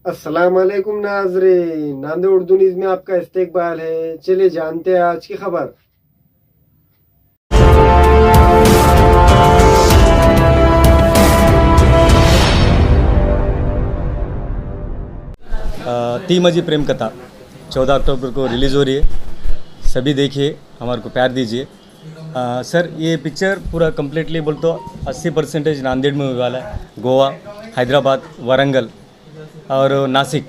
अस्सलाम वालेकुम नाजरीन, नांदेड़ उर्दू न्यूज में आपका इस्तकबाल है। चलिए जानते हैं आज की खबर। ती माझी प्रेम कथा 14 अक्टूबर को रिलीज़ हो रही है। सभी देखिए, हमारे को प्यार दीजिए। सर, ये पिक्चर पूरा कम्प्लीटली बोल तो 80% नांदेड़ में होने वाला है। गोवा, हैदराबाद, वारंगल और नासिक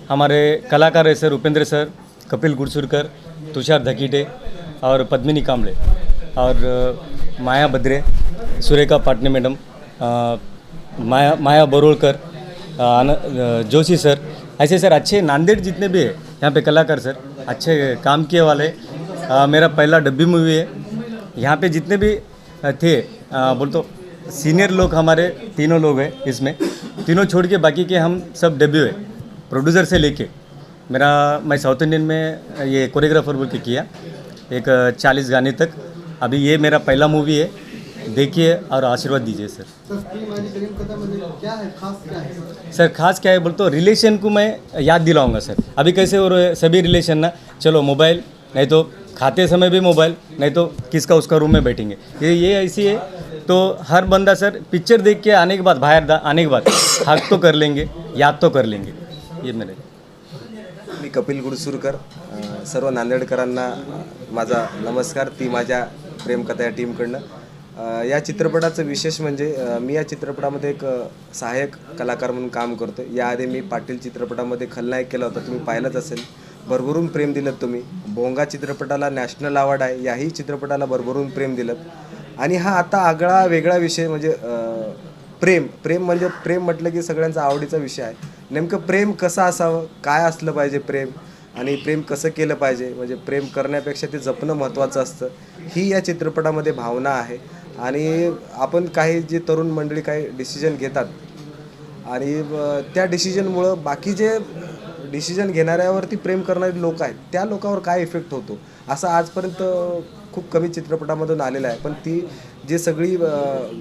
हमारे कलाकार है सर उपेंद्र सर, कपिल गुरसुरकर, तुषार धकीटे और पद्मिनी कांबळे और माया बद्रे, सुरेखा पाटने मैडम, माया बोरोलकर, जोशी सर, ऐसे सर अच्छे नांदेड़ जितने भी है यहाँ पे कलाकार सर अच्छे काम किए वाले। मेरा पहला डब्बी मूवी है। यहाँ पे जितने भी थे बोल तो सीनियर लोग हमारे तीनों लोग हैं इसमें, तीनों छोड़ के बाकी के हम सब डेब्यू है। प्रोड्यूसर से लेके मैं साउथ इंडियन में ये कोरियोग्राफर बोल के किया एक 40 गाने तक। अभी ये मेरा पहला मूवी है, देखिए और आशीर्वाद दीजिए सर। सर खास क्या है बोल तो रिलेशन को मैं याद दिलाऊंगा सर। अभी कैसे हो रहे सभी रिलेशन ना, चलो मोबाइल, नहीं तो खाते समय भी मोबाइल, नहीं तो किसका उसका रूम में बैठेंगे। ये ऐसी है तो हर बंदा सर पिक्चर देख के आने के बाद बाहर आने के बाद हक तो कर लेंगे, याद तो कर लेंगे। ये मेरे मी कपिल गुरसुरकर, सर्व नांदेडकरांना माझा नमस्कार। ती माझ्या प्रेमकथा या टीमकडनं या चित्रपटाचं विशेष म्हणजे मी या चित्रपटामध्ये एक सहाय्यक कलाकार म्हणून काम करतो। याआधी मी पाटील चित्रपटामध्ये खलनायक केला होता, तुम्ही पाहिलंच असेल। भरभरून प्रेम दिलं तुम्ही। भोंगा चित्रपटाला नॅशनल अवॉर्ड आहे, याही चित्रपटाला भरभरून प्रेम दिलं। आणि हा आता आगळा वेगळा विषय म्हणजे प्रेम म्हणजे प्रेम म्हटलं की सगळ्यांचा आवडीचा विषय आहे। नेमकं प्रेम कसं असावं, काय असलं पाहिजे प्रेम, आणि प्रेम कसं केलं पाहिजे, म्हणजे प्रेम करण्यापेक्षा ते जपणं महत्त्वाचं असतं, ही या चित्रपटामध्ये भावना आहे। आणि आपण काही जे तरुण मंडळी काही डिसिजन घेतात आणि त्या डिसिजनमुळं बाकी जे डिसिजन घेणाऱ्यावरती प्रेम करणारे लोक आहेत त्या लोकांवर काय इफेक्ट होतो असं आजपर्यंत खूप कमी चित्रपटामधून आलेलं आहे। पण ती जे सगळी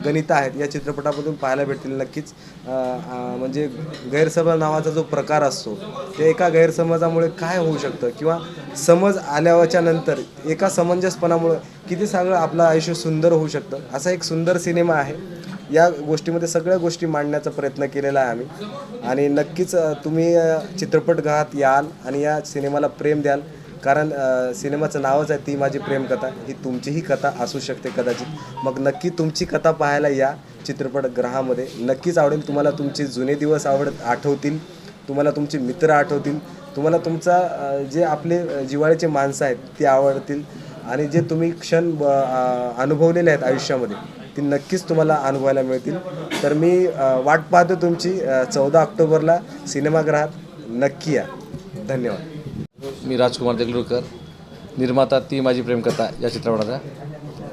गणितं आहेत या चित्रपटामधून पाहायला भेटतील नक्कीच। म्हणजे गैरसमज नावाचा जो प्रकार असतो ते एका गैरसमजामुळे काय होऊ शकतं किंवा समज आल्याच्या नंतर एका समंजसपणामुळे किती सगळं आपलं आयुष्य सुंदर होऊ शकतं, असा एक सुंदर सिनेमा आहे। या गोष्टीमध्ये सगळ्या गोष्टी मांडण्याचा प्रयत्न केलेला आहे आम्ही। आणि नक्कीच तुम्ही चित्रपटगृहात याल आणि या सिनेमाला प्रेम द्याल, कारण सिनेमाचं नावच आहे ती माझी प्रेमकथा। ही तुमचीही कथा असू शकते कदाचित। मग नक्की तुमची कथा पाहायला या चित्रपटगृहामध्ये, नक्कीच आवडेल तुम्हाला। तुमचे जुने दिवस आठवतील, तुम्हाला तुमचे मित्र आठवतील, तुम्हाला तुमचा जे आपले जिव्हाळ्याचे माणसं आहेत ते आवडतील, आणि जे तुम्ही क्षण अनुभवलेले आहेत आयुष्यामध्ये ती नक्कीच तुम्हाला अनुभवायला मिळतील। तर मी वाट पाहतो तुमची 14 ऑक्टोबरला सिनेमागृहात, नक्की या। धन्यवाद। मी राजकुमार देगलूरकर, निर्माता ती माझी प्रेमकथा या चित्रपटाचा।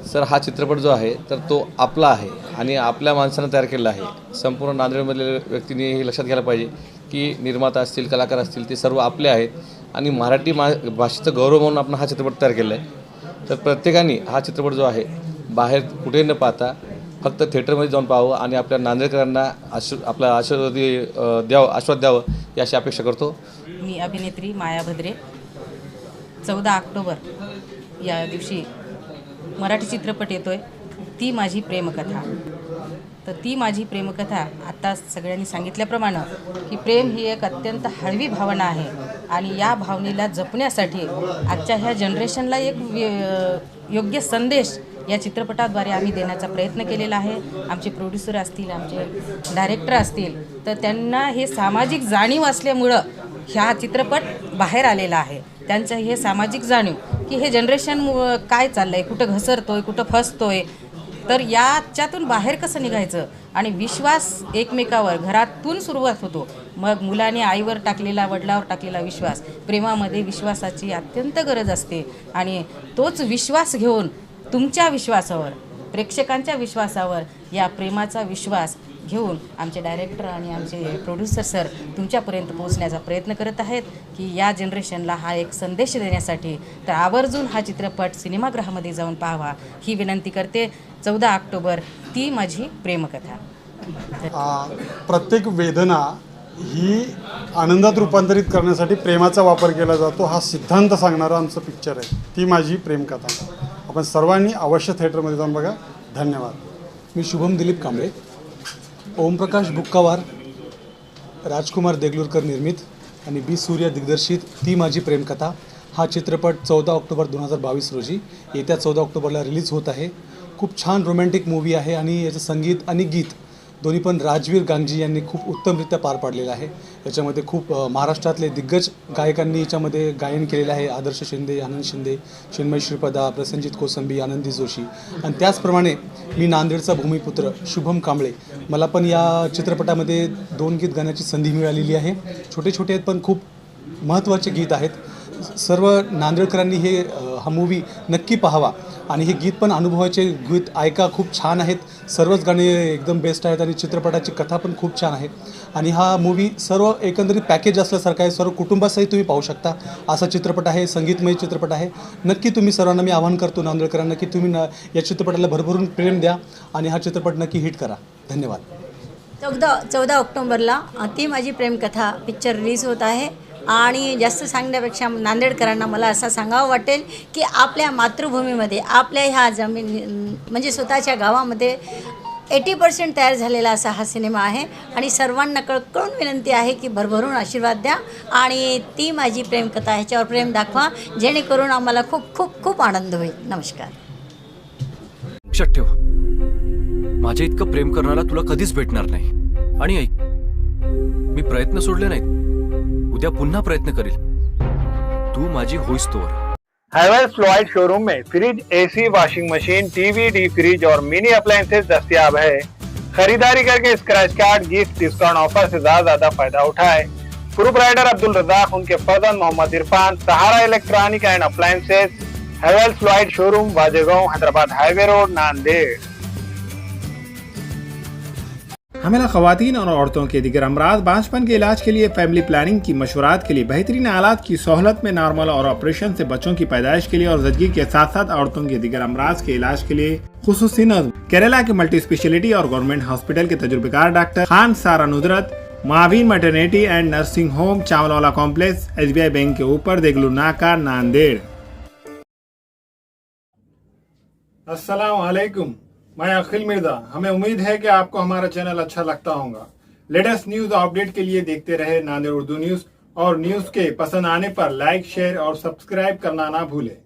सर, हा चित्रपट जो आहे तर तो आपला आहे आणि आपल्या माणसानं तयार केलेला आहे। संपूर्ण नांदेडमधल्या व्यक्तींनी हे लक्षात घ्यायला पाहिजे की निर्माता असतील, कलाकार असतील, ते सर्व आपले आहेत आणि मराठी भाषेचा गौरव म्हणून आपण हा चित्रपट तयार केला आहे। तर प्रत्येकाने हा चित्रपट जो आहे बाहेर कुठे न पाहता फक्त थिएटरमध्ये जाऊन पाहावं आणि आपल्या नांदेडकरांना आपला आशीर्वाद द्यावं ही अशी अपेक्षा करतो। मी अभिनेत्री माया बद्रे। 14 ऑक्टोबर या दिवशी मराठी चित्रपट येतोय, ती माझी प्रेमकथा। तर ती माझी प्रेमकथा आता सगळ्यांनी सांगितल्याप्रमाणे की प्रेम ही एक अत्यंत हळवी भावना आहे आणि या भावनेला जपण्यासाठी आजच्या ह्या जनरेशनला एक योग्य संदेश या चित्रपटाद्वारे आम्ही देण्याचा प्रयत्न केलेला आहे। आमचे प्रोड्युसर असतील, आमचे डायरेक्टर असतील, तर त्यांना हे सामाजिक जाणीव असल्यामुळं ह्या चित्रपट बाहेर आलेला आहे। त्यांचं हे सामाजिक जाणीव की हे जनरेशन काय चाललं आहे, कुठं घसरतोय, कुठं फसतोय, तर याच्यातून बाहेर कसं निघायचं आणि विश्वास एकमेकावर घरातून सुरुवात होतो। मग मुलाने आईवर टाकलेला, वडिलावर टाकलेला विश्वास, प्रेमामध्ये विश्वासाची अत्यंत गरज असते आणि तोच विश्वास घेऊन तुमच्या विश्वासावर, प्रेक्षकांच्या विश्वासावर, या प्रेमाचा विश्वास घेऊन आमचे डायरेक्टर आणि आमचे प्रोड्युसर सर तुमच्यापर्यंत पोहोचण्याचा प्रयत्न करत आहेत की या जनरेशनला हा एक संदेश देण्यासाठी। तर आवर्जून हा चित्रपट सिनेमागृहामध्ये जाऊन पाहावा ही विनंती करते। 14 ऑक्टोबर ती माझी प्रेमकथा। प्रत्येक वेदना ही आनंदात रूपांतरित करण्यासाठी प्रेमाचा वापर केला जातो हा सिद्धांत सांगणारं आमचं पिक्चर आहे ती माझी प्रेमकथा. आपण सर्वांनी अवश्य थिएटरमध्ये जाऊन बघा. धन्यवाद. मी शुभम दिलीप कांबळे, ओमप्रकाश बुक्कावार, राजकुमार देगलूरकर निर्मित आणि बी सूर्य दिग्दर्शित ती माझी प्रेमकथा हा चित्रपट 14 ऑक्टोबर 2022 रोजी येत्या 14 ऑक्टोबरला रिलीज होत आहे. खूप छान रोमॅन्टिक मूवी आहे आणि याचं संगीत आणि गीत दोन्ही पण राजवीर गांगजी यांनी खूप उत्तमरित्या पार पाडलेलं आहे. याच्यामध्ये खूप महाराष्ट्रातले दिग्गज गायकांनी याच्यामध्ये गायन केलेलं आहे. आदर्श शिंदे, आनंद शिंदे, चिन्मय श्रीपदा, प्रसन्नजित कोसंबी, आनंदी जोशी आणि त्याचप्रमाणे मी नांदेडचा भूमिपुत्र शुभम कांबळे, मला पण या चित्रपटामध्ये 2 गीत गाण्याची संधी मिळालेली आहे. छोटे छोटे आहेत पण खूप महत्त्वाचे गीत आहेत. सर्व नांदेडकरांनी हा मूवी नक्की पाहावा आणि हे गीत पण अनुभवाचे गीत ऐका, खूप छान आहेत. सर्वच गाणे एकदम बेस्ट आहेत आणि चित्रपटाची कथा पण खूप छान आहे आणि हा मूवी सर्व एकंदरीत पॅकेज असल्यासारखा आहे. सर्व कुटुंबासहित तुम्ही पाहू शकता असा चित्रपट आहे. संगीतमय चित्रपट आहे. नक्की तुम्ही सर्वांना मी आवाहन करतो नांदेडकरांना की तुम्ही या चित्रपटाला भरभरून प्रेम द्या आणि हा चित्रपट नक्की हिट करा. धन्यवाद. 14 ऑक्टोबरला ती माझी प्रेमकथा पिक्चर रिलीज होत आहे आणि जास्त सांगण्यापेक्षा नांदेडकरांना मला असं सांगावं वाटेल की आपल्या मातृभूमीमध्ये आपल्या ह्या जमीन म्हणजे स्वतःच्या गावामध्ये 80% तयार झालेला असा हा सिनेमा आहे आणि सर्वांना कळकळून विनंती आहे की भरभरून आशीर्वाद द्या आणि ती माझी प्रेमकथा ह्याच्यावर प्रेम दाखवा जेणेकरून आम्हाला खूप खूप खूप आनंद होईल. नमस्कार. लक्षात ठेव, माझ्या इतकं प्रेम करणारा तुला कधीच भेटणार नाही. आणि ऐक, मी प्रयत्न सोडले नाहीत, उद्या पुन्हा प्रयत्न करेल. तू माझी होईस तोवर. हैवेल्स फ्लोराइड शोरूम में fridge, AC, washing machine, TV, D fridge और मिनी अप्लायंसेस दस्तयाब है. खरीदारी करके scratch card, gift, discount offer से ज्यादा फायदा उठाए. प्रोप्राइटर अब्दुल रजाक, उनके फर्जंद Mohammad Irfan, Sahara electronic and appliances, Havells fluoride showroom, Wajegaon, Hyderabad highway road, Nanded. हमेला ख़वातीन और औरतों के दिगर अमराज, बांझपन के इलाज के लिए, फैमिली प्लानिंग की मशवरात के लिए, बेहतरीन आलात की सहूलत में, नॉर्मल और ऑपरेशन से बच्चों की पैदाइश के लिए और ज़चगी के साथ साथ औरतों के दिगर अमराज के इलाज के लिए खुसूसी नज़्म केरला के मल्टी स्पेशलिटी और गवर्नमेंट हॉस्पिटल के तजुर्बेकार डॉक्टर खान सारा नुदरत, मावीन maternity and nursing home, Chawalwala complex, SBI bank के ऊपर, देगलू नाका, नांदेड़. अस्सलाम वालेकुम, मैं अखिल मिर्जा. हमें उम्मीद है कि आपको हमारा चैनल अच्छा लगता होगा. लेटेस्ट न्यूज अपडेट के लिए देखते रहे नांदेड़ उर्दू न्यूज और न्यूज के पसंद आने पर लाइक, शेयर और सब्सक्राइब करना ना भूलें.